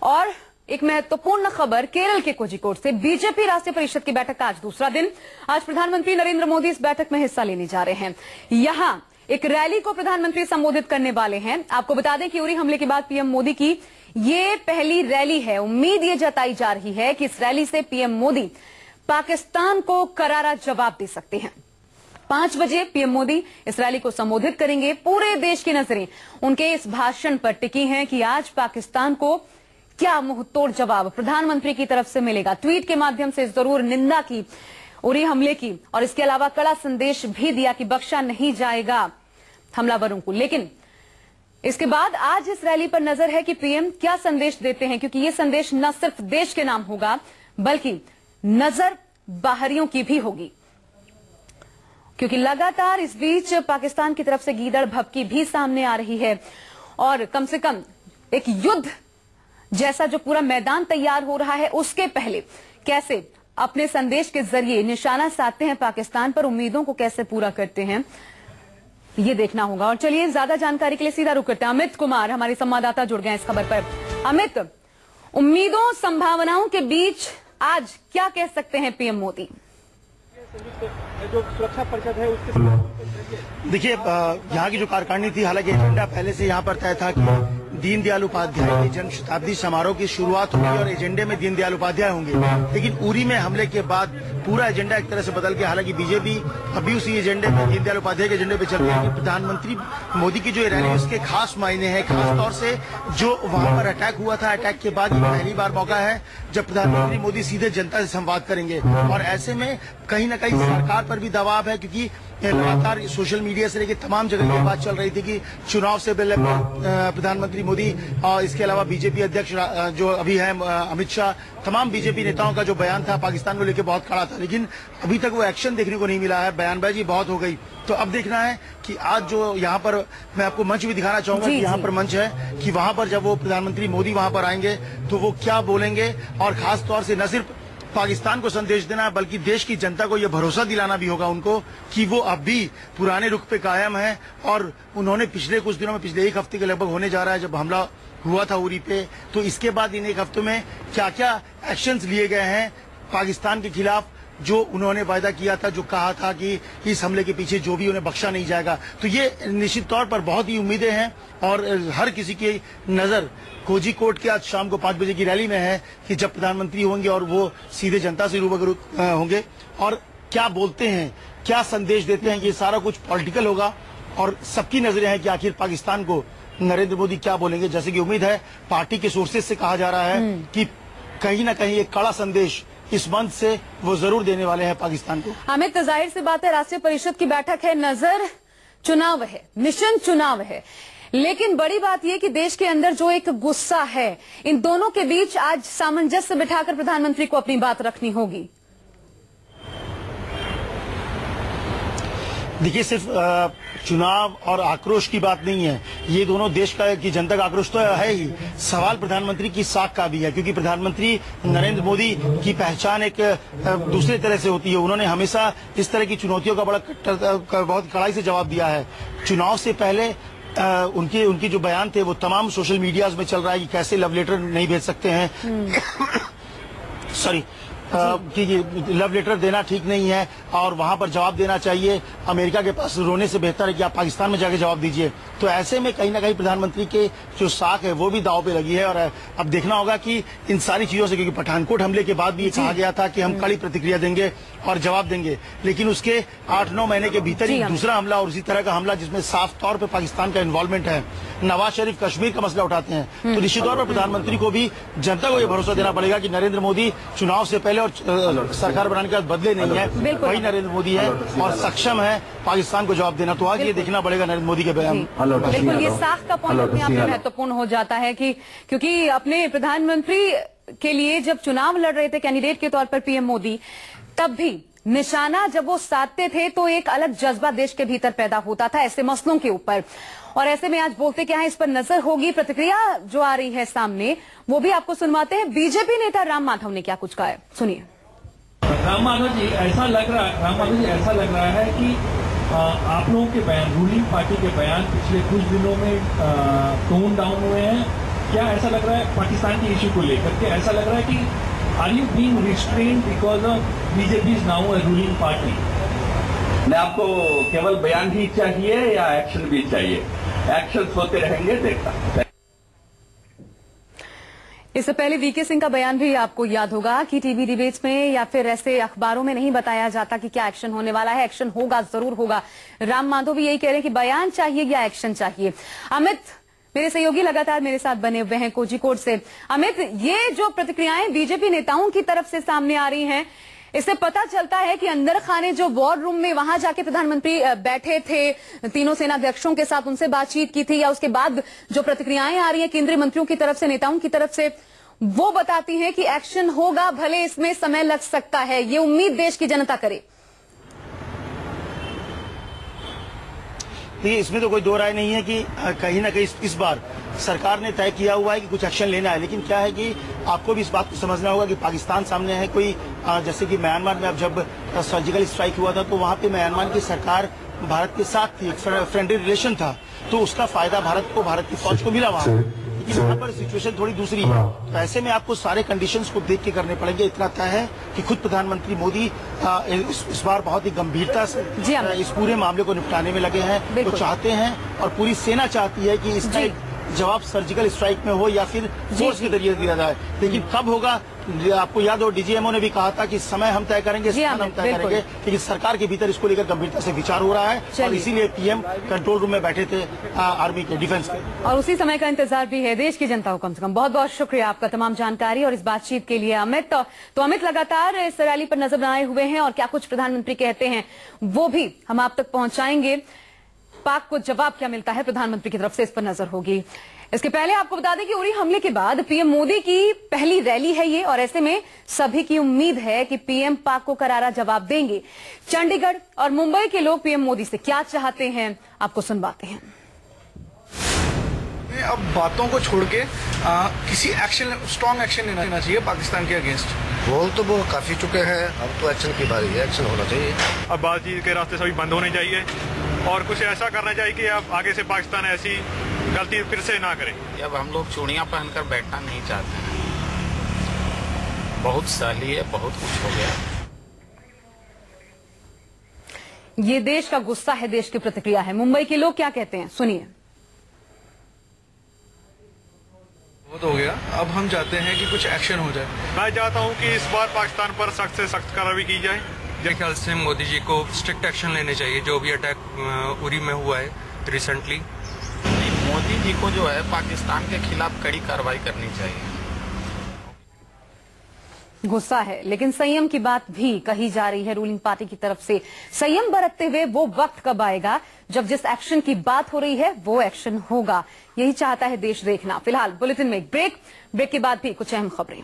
और एक महत्वपूर्ण खबर केरल के कोझिकोड से। बीजेपी राष्ट्रीय परिषद की बैठक का आज दूसरा दिन। आज प्रधानमंत्री नरेंद्र मोदी इस बैठक में हिस्सा लेने जा रहे हैं। यहां एक रैली को प्रधानमंत्री संबोधित करने वाले हैं। आपको बता दें कि उरी हमले के बाद पीएम मोदी की ये पहली रैली है। उम्मीद ये जताई जा रही है कि इस रैली से पीएम मोदी पाकिस्तान को करारा जवाब दे सकते हैं। 5 बजे पीएम मोदी इस रैली को संबोधित करेंगे। पूरे देश की नजरें उनके इस भाषण पर टिकी हैं कि आज पाकिस्तान को क्या मुंहतोड़ जवाब प्रधानमंत्री की तरफ से मिलेगा। ट्वीट के माध्यम से जरूर निंदा की उरी हमले की और इसके अलावा कड़ा संदेश भी दिया कि बख्शा नहीं जाएगा हमलावरों को। लेकिन इसके बाद आज इस रैली पर नजर है कि पीएम क्या संदेश देते हैं, क्योंकि यह संदेश न सिर्फ देश के नाम होगा बल्कि नजर बाहरियों की भी होगी, क्योंकि लगातार इस बीच पाकिस्तान की तरफ से गीदड़ भभकी भी सामने आ रही है और कम से कम एक युद्ध जैसा जो पूरा मैदान तैयार हो रहा है उसके पहले कैसे अपने संदेश के जरिए निशाना साधते हैं पाकिस्तान पर, उम्मीदों को कैसे पूरा करते हैं, ये देखना होगा। और चलिए ज्यादा जानकारी के लिए सीधा रुक करते हैं। अमित कुमार हमारे संवाददाता जुड़ गए हैं इस खबर पर। अमित, उम्मीदों संभावनाओं के बीच आज क्या कह सकते हैं पीएम मोदी? जो सुरक्षा परिषद है उसके देखिए, यहाँ की जो कार्यकारिणी थी, हालांकि एजेंडा पहले से यहाँ पर तय था कि दीनदयाल उपाध्याय की जन्म शताब्दी समारोह की शुरुआत होगी और एजेंडे में दीनदयाल उपाध्याय होंगे। लेकिन उरी में हमले के बाद पूरा एजेंडा एक तरह से बदल गया। हालांकि बीजेपी अभी उसी एजेंडे पे, दीनदयाल उपाध्याय के एजेंडे पे चल रही है। प्रधानमंत्री मोदी की जो रैली है उसके खास मायने हैं, खास तौर से जो वहां पर अटैक हुआ था, अटैक के बाद ये पहली बार मौका है जब प्रधानमंत्री मोदी सीधे जनता से संवाद करेंगे। और ऐसे में कहीं न कहीं सरकार पर भी दबाव है, क्योंकि लगातार सोशल मीडिया से लेकर तमाम जगह ये बात चल रही थी कि चुनाव से पहले प्रधानमंत्री मोदी और इसके अलावा बीजेपी अध्यक्ष जो अभी है अमित शाह, तमाम बीजेपी नेताओं का जो बयान था पाकिस्तान को लेकर बहुत कड़ा था। लेकिन अभी तक वो एक्शन देखने को नहीं मिला है, बयानबाजी बहुत हो गई। तो अब देखना है कि आज जो यहाँ पर मैं आपको मंच भी दिखाना चाहूंगा कि यहाँ पर मंच है कि वहां पर जब वो प्रधानमंत्री मोदी वहां पर आएंगे तो वो क्या बोलेंगे, और खास तौर से न सिर्फ पाकिस्तान को संदेश देना बल्कि देश की जनता को यह भरोसा दिलाना भी होगा उनको कि वो अब भी पुराने रुख पे कायम है। और उन्होंने पिछले कुछ दिनों में, पिछले एक हफ्ते के लगभग होने जा रहा है जब हमला हुआ था उरी पे, तो इसके बाद इन एक हफ्तों में क्या क्या एक्शंस लिए गए हैं पाकिस्तान के खिलाफ, जो उन्होंने वायदा किया था, जो कहा था कि इस हमले के पीछे जो भी उन्हें बख्शा नहीं जाएगा। तो ये निश्चित तौर पर बहुत ही उम्मीदें हैं और हर किसी की नजर कोझिकोड के आज शाम को 5 बजे की रैली में है कि जब प्रधानमंत्री होंगे और वो सीधे जनता से रूबरू होंगे और क्या बोलते हैं, क्या संदेश देते हैं। ये सारा कुछ पॉलिटिकल होगा और सबकी नजरें हैं कि आखिर पाकिस्तान को नरेंद्र मोदी क्या बोलेंगे। जैसे कि उम्मीद है, पार्टी के सोर्सेज से कहा जा रहा है कि कहीं ना कहीं एक कड़ा संदेश इस मंच से वो जरूर देने वाले हैं पाकिस्तान को। अमित, जाहिर सी बात है राष्ट्रीय परिषद की बैठक है, नजर चुनाव है, मिशन चुनाव है, लेकिन बड़ी बात यह कि देश के अंदर जो एक गुस्सा है, इन दोनों के बीच आज सामंजस्य बिठाकर प्रधानमंत्री को अपनी बात रखनी होगी। देखिए, सिर्फ चुनाव और आक्रोश की बात नहीं है, ये दोनों देश का की जनता का आक्रोश तो है ही। सवाल प्रधानमंत्री की साख का भी है, क्योंकि प्रधानमंत्री नरेंद्र मोदी की पहचान एक दूसरे तरह से होती है। उन्होंने हमेशा इस तरह की चुनौतियों का बहुत कड़ाई से जवाब दिया है। चुनाव से पहले उनके जो बयान थे वो तमाम सोशल मीडियाज में चल रहा है कि कैसे लव लेटर नहीं भेज सकते हैं सॉरी कि लव लेटर देना ठीक नहीं है और वहां पर जवाब देना चाहिए। अमेरिका के पास रोने से बेहतर है कि आप पाकिस्तान में जाके जवाब दीजिए। तो ऐसे में कहीं ना कहीं प्रधानमंत्री के जो साख है वो भी दांव पे लगी है। और अब देखना होगा कि इन सारी चीजों से, क्योंकि पठानकोट हमले के बाद भी ये कहा गया था कि हम कड़ी प्रतिक्रिया देंगे और जवाब देंगे, लेकिन उसके 8-9 महीने के भीतर ही दूसरा हमला और उसी तरह का हमला जिसमें साफ तौर पर पाकिस्तान का इन्वॉल्वमेंट है। नवाज शरीफ कश्मीर का मसला उठाते हैं, तो निश्चित तौर पर प्रधानमंत्री को भी जनता को यह भरोसा देना पड़ेगा कि नरेंद्र मोदी चुनाव से पहले और सरकार बनाने के बाद बदले नहीं है, वही नरेंद्र मोदी है और सक्षम है पाकिस्तान को जवाब देना। तो आज ये देखना पड़ेगा नरेंद्र मोदी के बयान। बिल्कुल, ये साख का पॉइंट अपने आप में महत्वपूर्ण हो जाता है कि क्योंकि अपने प्रधानमंत्री के लिए जब चुनाव लड़ रहे थे कैंडिडेट के तौर पर पीएम मोदी, तब भी निशाना जब वो साधते थे तो एक अलग जज्बा देश के भीतर पैदा होता था ऐसे मसलों के ऊपर। और ऐसे में आज बोलते क्या है, इस पर नजर होगी। प्रतिक्रिया जो आ रही है सामने वो भी आपको सुनवाते हैं। बीजेपी नेता राम माधव ने क्या कुछ कहा है, सुनिए। राम माधव जी, ऐसा लग रहा है कि आप लोगों के बयान, रूलिंग पार्टी के बयान पिछले कुछ दिनों में टोन डाउन हुए हैं क्या ऐसा लग रहा है पाकिस्तान के इश्यू को लेकर के, ऐसा लग रहा है कि are you being restrained because of BJP is now a ruling party? मैं आपको केवल बयान भी चाहिए या एक्शन भी चाहिए? एक्शन होते रहेंगे, देखता। इससे पहले वीके सिंह का बयान भी आपको याद होगा कि टीवी डिबेट्स में या फिर ऐसे अखबारों में नहीं बताया जाता कि क्या एक्शन होने वाला है। एक्शन होगा, जरूर होगा। राम माधव भी यही कह रहे हैं कि बयान चाहिए या एक्शन चाहिए। अमित, मेरे सहयोगी लगातार मेरे साथ बने हुए हैं कोझिकोड से। अमित, ये जो प्रतिक्रियाएं बीजेपी नेताओं की तरफ से सामने आ रही हैं, इससे पता चलता है कि अंदर खाने जो वॉर रूम में वहां जाके प्रधानमंत्री बैठे थे, तीनों सेनाध्यक्षों के साथ उनसे बातचीत की थी, या उसके बाद जो प्रतिक्रियाएं आ रही हैं केंद्रीय मंत्रियों की तरफ से, नेताओं की तरफ से, वो बताती हैं कि एक्शन होगा, भले इसमें समय लग सकता है। ये उम्मीद देश की जनता करे। देखिए, इसमें तो कोई दो राय नहीं है कि कहीं ना कहीं इस बार सरकार ने तय किया हुआ है कि कुछ एक्शन लेना है। लेकिन क्या है कि आपको भी इस बात को समझना होगा कि पाकिस्तान सामने है कोई, जैसे कि म्यांमार में अब जब सर्जिकल स्ट्राइक हुआ था तो वहां पे म्यांमार की सरकार भारत के साथ थी, फ्रेंडली रिलेशन था, तो उसका फायदा भारत को, भारत की फौज को मिला वहां। लेकिन यहाँ पर सिचुएशन थोड़ी दूसरी है, तो ऐसे में आपको सारे कंडीशंस को देख के करने पड़ेंगे। इतना तय है कि खुद प्रधानमंत्री मोदी इस बार बहुत ही गंभीरता से इस पूरे मामले को निपटाने में लगे हैं। वो चाहते हैं और पूरी सेना चाहती है कि इसका जवाब सर्जिकल स्ट्राइक में हो या फिर फोर्स के जरिए दिया जाए। लेकिन कब होगा, आपको याद हो डीजीएमओ ने भी कहा था कि समय हम तय करेंगे, स्थान हम तय करेंगे। लेकिन सरकार के भीतर इसको लेकर गंभीरता से विचार हो रहा है और इसीलिए पीएम कंट्रोल रूम में बैठे थे आर्मी के, डिफेंस के, और उसी समय का इंतजार भी है देश की जनता को। कम से कम बहुत बहुत शुक्रिया आपका तमाम जानकारी और इस बातचीत के लिए अमित। तो अमित लगातार इस रैली पर नजर बनाए हुए हैं और क्या कुछ प्रधानमंत्री कहते हैं वो भी हम आप तक पहुंचाएंगे। पाक को जवाब क्या मिलता है प्रधानमंत्री की तरफ से, इस पर नजर होगी। इसके पहले आपको बता दें कि उरी हमले के बाद पीएम मोदी की पहली रैली है ये, और ऐसे में सभी की उम्मीद है कि पीएम पाक को करारा जवाब देंगे। चंडीगढ़ और मुंबई के लोग पीएम मोदी से क्या चाहते हैं, आपको सुनवाते हैं। अब बातों को छोड़ के किसी एक्शन, स्ट्रॉन्ग एक्शन लेना चाहिए पाकिस्तान के अगेंस्ट। बोल तो वो काफी चुके हैं, अब तो एक्शन की बारी है, एक्शन होना चाहिए। अब बातचीत के रास्ते सभी बंद होने चाहिए और कुछ ऐसा करना चाहिए कि अब आगे से पाकिस्तान ऐसी गलती फिर से ना करे। अब हम लोग चूड़ियां पहनकर बैठना नहीं चाहते हैं, बहुत साली है, बहुत कुछ हो गया। ये देश का गुस्सा है, देश की प्रतिक्रिया है। मुंबई के लोग क्या कहते हैं, सुनिए। बहुत हो गया, अब हम चाहते हैं कि कुछ एक्शन हो जाए। मैं चाहता हूं कि इस बार पाकिस्तान पर सख्त से सख्त कार्रवाई की जाए। मेरे ख्याल से मोदी जी को स्ट्रिक्ट एक्शन लेने चाहिए, जो भी अटैक उरी में हुआ है रिसेंटली। मोदी जी को जो है पाकिस्तान के खिलाफ कड़ी कार्रवाई करनी चाहिए। गुस्सा है, लेकिन संयम की बात भी कही जा रही है रूलिंग पार्टी की तरफ से। संयम बरतते हुए वो वक्त कब आएगा जब जिस एक्शन की बात हो रही है वो एक्शन होगा, यही चाहता है देश देखना। फिलहाल बुलेटिन में एक ब्रेक के बाद भी कुछ अहम खबरें।